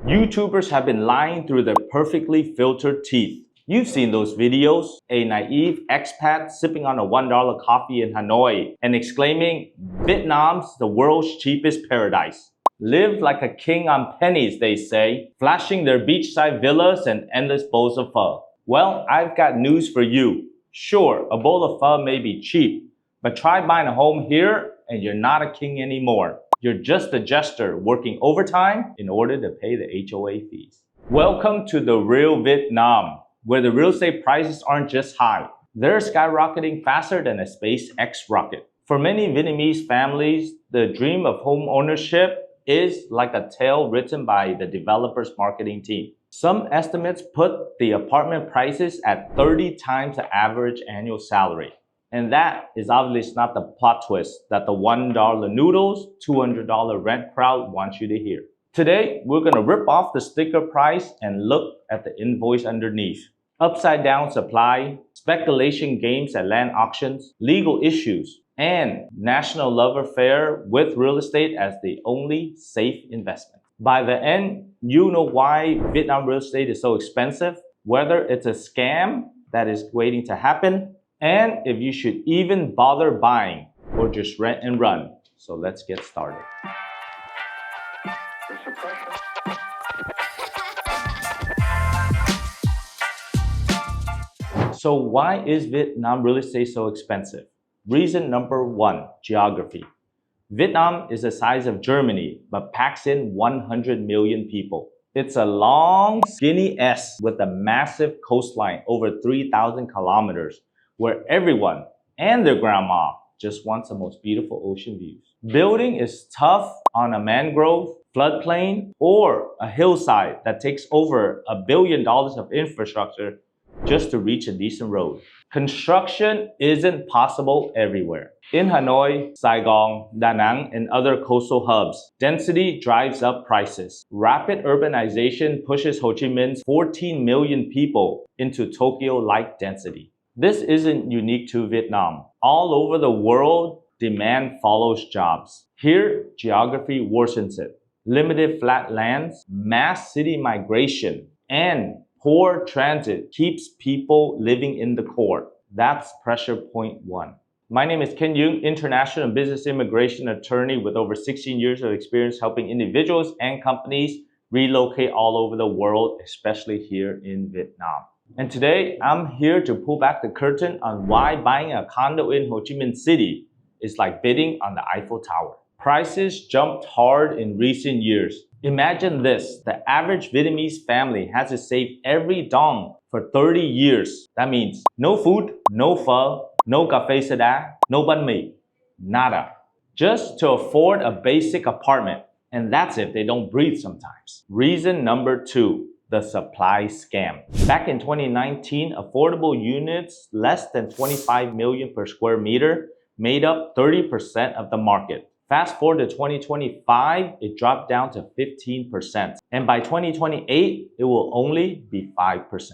YouTubers have been lying through their perfectly filtered teeth. You've seen those videos, a naive expat sipping on a $1 coffee in Hanoi and exclaiming, "Vietnam's the world's cheapest paradise." Live like a king on pennies, they say, flashing their beachside villas and endless bowls of pho. Well, I've got news for you. Sure, a bowl of pho may be cheap, but try buying a home here and you're not a king anymore. You're just a jester working overtime in order to pay the HOA fees. Welcome to the real Vietnam, where the real estate prices aren't just high. They're skyrocketing faster than a SpaceX rocket. For many Vietnamese families, the dream of home ownership is like a tale written by the developer's marketing team. Some estimates put the apartment prices at 30 times the average annual salary. And that is obviously not the plot twist that the $1 noodles, $200 rent crowd wants you to hear. Today, we're going to rip off the sticker price and look at the invoice underneath. Upside down supply, speculation games at land auctions, legal issues, and national love affair with real estate as the only safe investment. By the end, you know why Vietnam real estate is so expensive, whether it's a scam that is waiting to happen, and if you should even bother buying or just rent and run. So let's get started. So why is Vietnam real estate so expensive? Reason number one, geography. Vietnam is the size of Germany, but packs in 100 million people. It's a long, skinny S with a massive coastline over 3,000 kilometers, where everyone and their grandma just wants the most beautiful ocean views. Building is tough on a mangrove, floodplain, or a hillside that takes over $1 billion of infrastructure just to reach a decent road. Construction isn't possible everywhere. In Hanoi, Saigon, Da Nang, and other coastal hubs, density drives up prices. Rapid urbanization pushes Ho Chi Minh's 14 million people into Tokyo-like density. This isn't unique to Vietnam. All over the world, demand follows jobs. Here, geography worsens it. Limited flat lands, mass city migration, and poor transit keeps people living in the core. That's pressure point one. My name is Ken Duong, international and business immigration attorney with over 16 years of experience helping individuals and companies relocate all over the world, especially here in Vietnam. And today, I'm here to pull back the curtain on why buying a condo in Ho Chi Minh City is like bidding on the Eiffel Tower. Prices jumped hard in recent years. Imagine this, the average Vietnamese family has to save every dong for 30 years. That means no food, no pho, no café soda, no banh mi, nada. Just to afford a basic apartment. And that's if they don't breathe sometimes. Reason number two, the supply scam. Back in 2019, affordable units less than 25 million per square meter made up 30% of the market. Fast forward to 2025, it dropped down to 15%. And by 2028, it will only be 5%.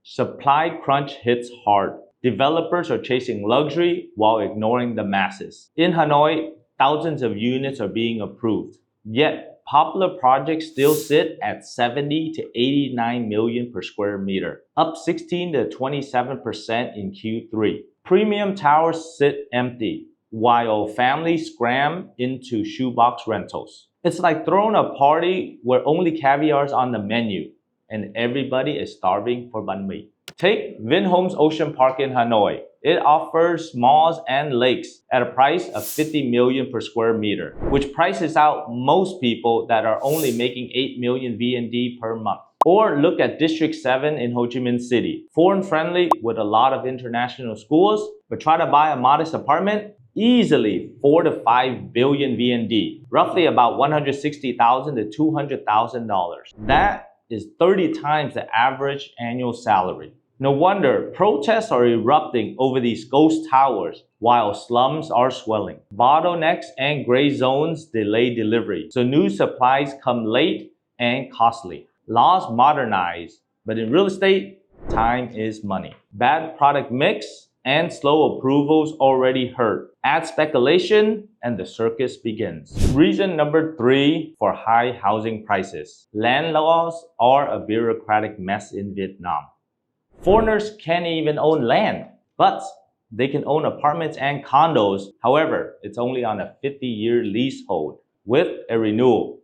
Supply crunch hits hard. Developers are chasing luxury while ignoring the masses. In Hanoi, thousands of units are being approved. Yet, popular projects still sit at 70 to 89 million per square meter, up 16 to 27% in Q3. Premium towers sit empty, while families cram into shoebox rentals. It's like throwing a party where only caviar is on the menu, and everybody is starving for banh mi. Take Vinhomes Ocean Park in Hanoi. It offers malls and lakes at a price of 50 million per square meter, which prices out most people that are only making 8 million VND per month. Or look at District 7 in Ho Chi Minh City. Foreign friendly with a lot of international schools, but try to buy a modest apartment, easily 4 to 5 billion VND, roughly about $160,000 to $200,000. That is 30 times the average annual salary. No wonder protests are erupting over these ghost towers while slums are swelling. Bottlenecks and gray zones delay delivery, so new supplies come late and costly. Laws modernize, but in real estate, time is money. Bad product mix, and slow approvals already hurt. Add speculation and the circus begins. Reason number 3 for high housing prices. Land laws are a bureaucratic mess in Vietnam. Foreigners can't even own land, but they can own apartments and condos. However, it's only on a 50-year leasehold with a renewal,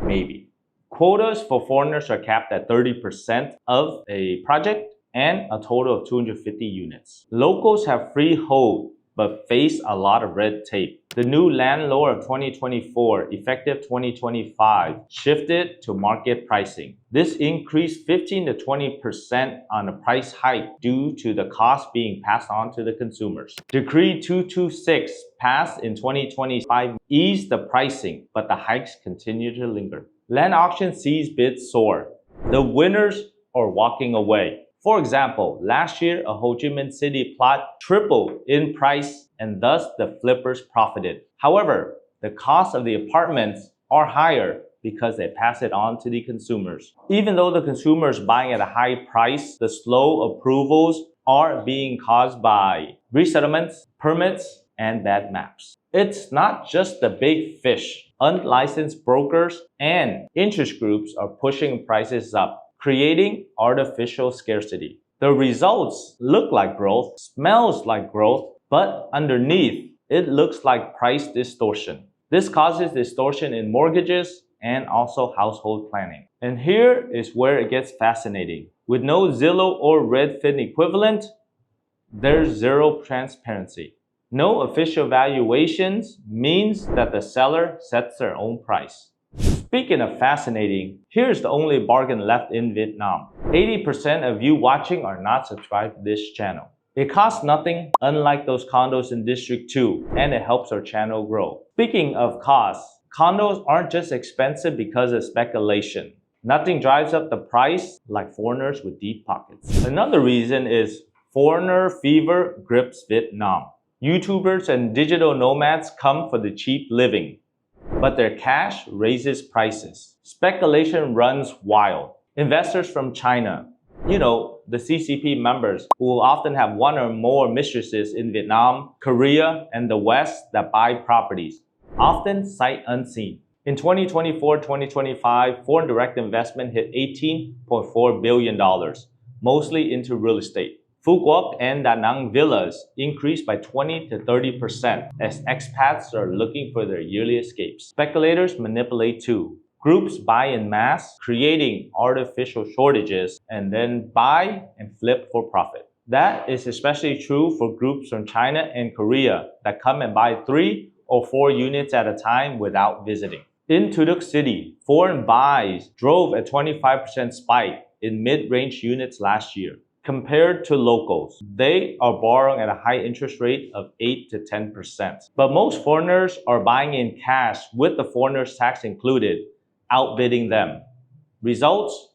maybe. Quotas for foreigners are capped at 30% of a project and a total of 250 units. Locals have free hold but face a lot of red tape. The new land law of 2024, effective 2025, shifted to market pricing. This increased 15 to 20% on the price hike due to the cost being passed on to the consumers. Decree 226, passed in 2025, eased the pricing, but the hikes continue to linger. Land auction sees bids soar. The winners are walking away. For example, last year, a Ho Chi Minh City plot tripled in price and thus the flippers profited. However, the cost of the apartments are higher because they pass it on to the consumers. Even though the consumers buying at a high price, the slow approvals are being caused by resettlements, permits, and bad maps. It's not just the big fish. Unlicensed brokers and interest groups are pushing prices up, creating artificial scarcity. The results look like growth, smells like growth, but underneath, it looks like price distortion. This causes distortion in mortgages and also household planning. And here is where it gets fascinating. With no Zillow or Redfin equivalent, there's zero transparency. No official valuations means that the seller sets their own price. Speaking of fascinating, here's the only bargain left in Vietnam. 80% of you watching are not subscribed to this channel. It costs nothing, unlike those condos in District 2, and it helps our channel grow. Speaking of costs, condos aren't just expensive because of speculation. Nothing drives up the price like foreigners with deep pockets. Another reason is foreigner fever grips Vietnam. YouTubers and digital nomads come for the cheap living, but their cash raises prices. Speculation runs wild. Investors from China, the CCP members who will often have one or more mistresses in Vietnam, Korea, and the West that buy properties, often sight unseen. In 2024-2025, foreign direct investment hit $18.4 billion, mostly into real estate. Phu Quoc and Da Nang villas increased by 20 to 30% as expats are looking for their yearly escapes. Speculators manipulate too. Groups buy in mass, creating artificial shortages, and then buy and flip for profit. That is especially true for groups from China and Korea that come and buy 3 or 4 units at a time without visiting. In Tu Duc City, foreign buys drove a 25% spike in mid-range units last year. Compared to locals, they are borrowing at a high interest rate of 8 to 10%. But most foreigners are buying in cash with the foreigner's tax included, outbidding them. Results?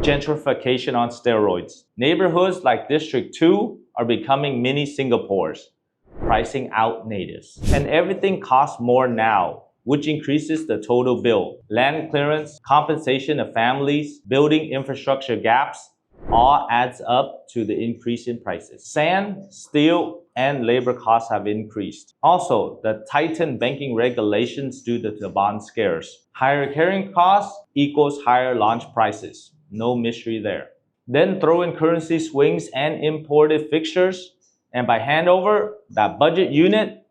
Gentrification on steroids. Neighborhoods like District 2 are becoming mini Singapores, pricing out natives. And everything costs more now, which increases the total bill. Land clearance, compensation of families, building infrastructure gaps, all adds up to the increase in prices. Sand, steel, and labor costs have increased. Also, the tightened banking regulations due to the bond scares. Higher carrying costs equals higher launch prices. No mystery there. Then throw in currency swings and imported fixtures, and by handover, that budget unit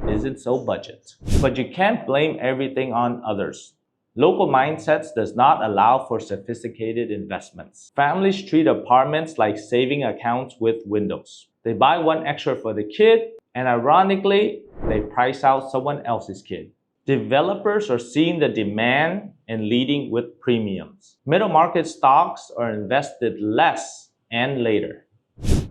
isn't so budget. But you can't blame everything on others. Local mindsets does not allow for sophisticated investments. Families treat apartments like saving accounts with windows. They buy one extra for the kid, and ironically, they price out someone else's kid. Developers are seeing the demand and leading with premiums. Middle market stocks are invested less and later.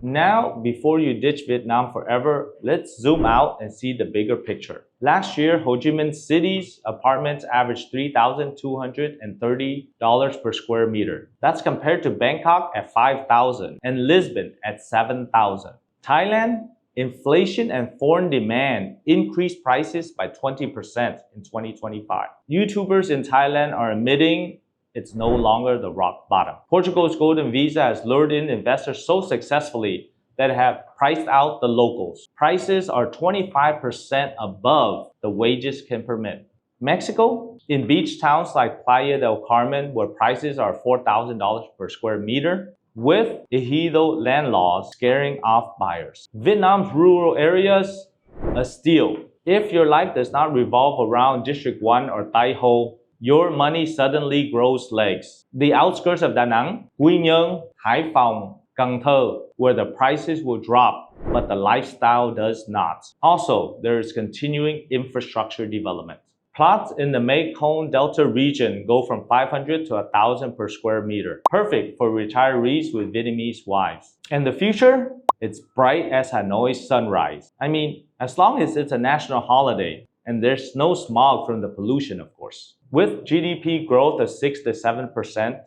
Now, before you ditch Vietnam forever, let's zoom out and see the bigger picture. Last year, Ho Chi Minh City's apartments averaged $3,230 per square meter. That's compared to Bangkok at $5,000 and Lisbon at $7,000. Thailand, inflation and foreign demand increased prices by 20% in 2025. YouTubers in Thailand are admitting it's no longer the rock bottom. Portugal's golden visa has lured in investors so successfully that have priced out the locals. Prices are 25% above the wages can permit. Mexico, in beach towns like Playa del Carmen, where prices are $4,000 per square meter, with ejido land laws scaring off buyers. Vietnam's rural areas, a steal. If your life does not revolve around District 1 or Tai Ho, your money suddenly grows legs. The outskirts of Da Nang, Quy Nhơn, Hải Phòng, Cần Thơ, where the prices will drop, but the lifestyle does not. Also, there is continuing infrastructure development. Plots in the Mekong Delta region go from 500 to 1,000 per square meter. Perfect for retirees with Vietnamese wives. And the future? It's bright as Hanoi's sunrise. I mean, as long as it's a national holiday, and there's no smog from the pollution, of course. With GDP growth of 6 to 7%,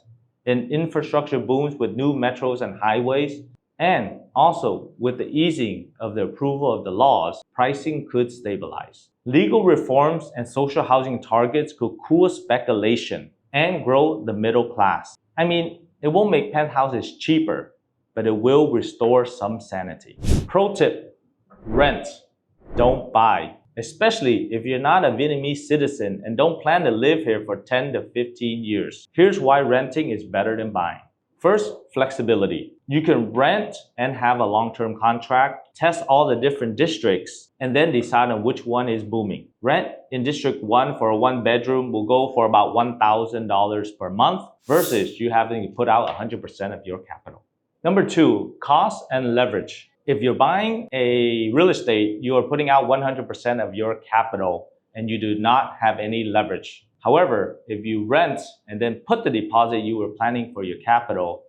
and infrastructure booms with new metros and highways, and also with the easing of the approval of the laws, pricing could stabilize. Legal reforms and social housing targets could cool speculation and grow the middle class. I mean, it won't make penthouses cheaper, but it will restore some sanity. Pro tip, rent, don't buy. Especially if you're not a Vietnamese citizen and don't plan to live here for 10 to 15 years. Here's why renting is better than buying. First, flexibility. You can rent and have a long-term contract, test all the different districts, and then decide on which one is booming. Rent in District 1 for a one-bedroom will go for about $1,000 per month versus you having to put out 100% of your capital. Number 2, cost and leverage. If you're buying a real estate, you are putting out 100% of your capital and you do not have any leverage. However, if you rent and then put the deposit you were planning for your capital,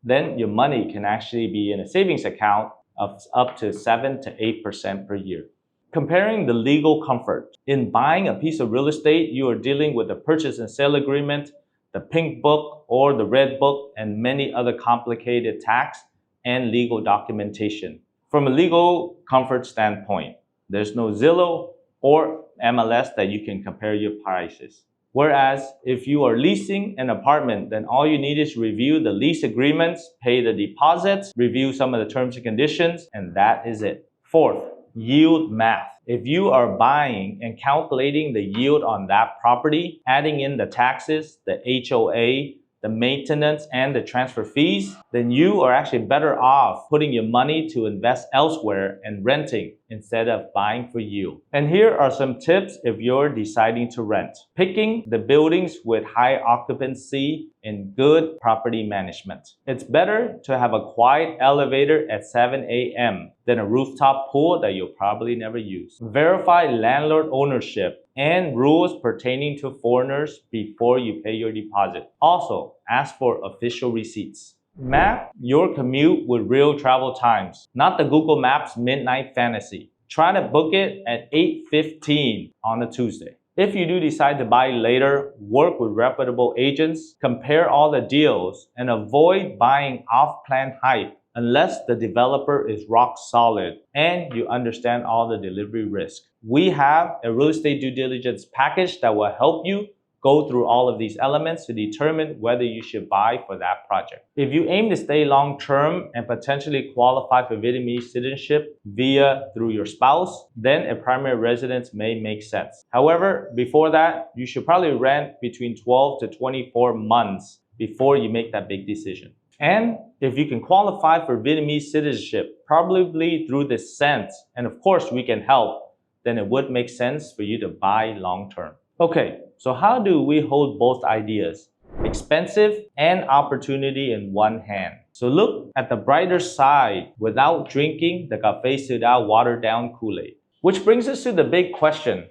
then your money can actually be in a savings account of up to 7 to 8% per year. Comparing the legal comfort. In buying a piece of real estate, you are dealing with the purchase and sale agreement, the pink book or the red book, and many other complicated tax and legal documentation. From a legal comfort standpoint, there's no Zillow or MLS that you can compare your prices. Whereas if you are leasing an apartment, then all you need is review the lease agreements, pay the deposits, review some of the terms and conditions, and that is it. Fourth, yield math. If you are buying and calculating the yield on that property, adding in the taxes, the HOA, the maintenance, and the transfer fees, then you are actually better off putting your money to invest elsewhere and renting instead of buying for yield. And here are some tips if you're deciding to rent. Picking the buildings with high occupancy and good property management. It's better to have a quiet elevator at 7 a.m. than a rooftop pool that you'll probably never use. Verify landlord ownership and rules pertaining to foreigners before you pay your deposit. Also, ask for official receipts. Map your commute with real travel times, not the Google Maps midnight fantasy. Try to book it at 8:15 on a Tuesday. If you do decide to buy later, work with reputable agents, compare all the deals, and avoid buying off-plan hype unless the developer is rock solid and you understand all the delivery risk. We have a real estate due diligence package that will help you go through all of these elements to determine whether you should buy for that project. If you aim to stay long-term and potentially qualify for Vietnamese citizenship through your spouse, then a primary residence may make sense. However, before that, you should probably rent between 12 to 24 months before you make that big decision. And if you can qualify for Vietnamese citizenship, probably through the cent, and of course we can help, then it would make sense for you to buy long-term. Okay, so how do we hold both ideas, expensive and opportunity, in one hand? So look at the brighter side without drinking the Café Soda watered down Kool-Aid. Which brings us to the big question.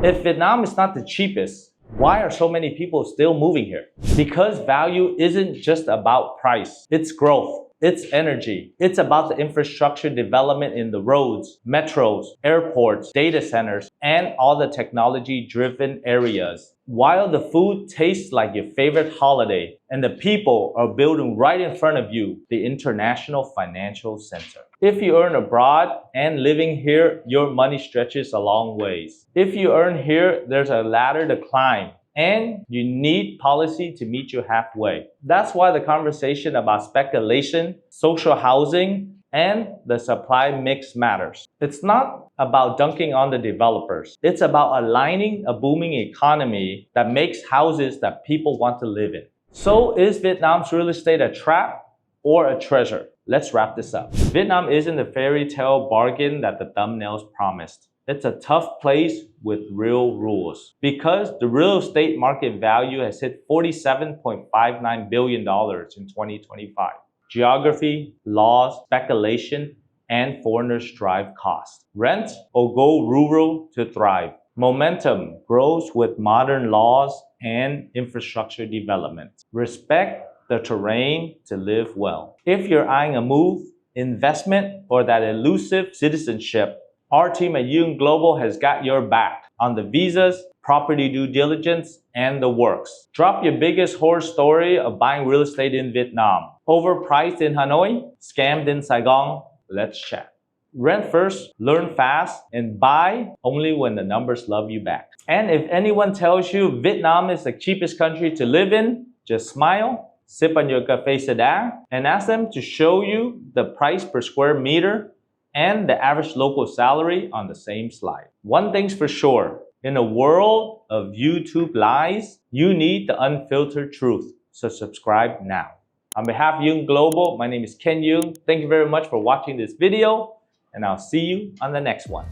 If Vietnam is not the cheapest, why are so many people still moving here? Because value isn't just about price, it's growth. It's energy. It's about the infrastructure development in the roads, metros, airports, data centers, and all the technology-driven areas. While the food tastes like your favorite holiday and the people are building right in front of you, the international financial center. If you earn abroad and living here, your money stretches a long ways. If you earn here, there's a ladder to climb. And you need policy to meet you halfway. That's why the conversation about speculation, social housing, and the supply mix matters. It's not about dunking on the developers. It's about aligning a booming economy that makes houses that people want to live in. So is Vietnam's real estate a trap or a treasure? Let's wrap this up. Vietnam isn't the fairy tale bargain that the thumbnails promised. It's a tough place with real rules. Because the real estate market value has hit $47.59 billion in 2025. Geography, laws, speculation, and foreigners drive costs. Rent or go rural to thrive. Momentum grows with modern laws and infrastructure development. Respect the terrain to live well. If you're eyeing a move, investment, or that elusive citizenship, our team at Duong Global has got your back on the visas, property due diligence, and the works. Drop your biggest horror story of buying real estate in Vietnam. Overpriced in Hanoi, scammed in Saigon. Let's chat. Rent first, learn fast, and buy only when the numbers love you back. And if anyone tells you Vietnam is the cheapest country to live in, just smile, sip on your café sedan, and ask them to show you the price per square meter and the average local salary on the same slide. One thing's for sure, in a world of YouTube lies, you need the unfiltered truth. So subscribe now. On behalf of Duong Global, my name is Ken Duong. Thank you very much for watching this video, and I'll see you on the next one.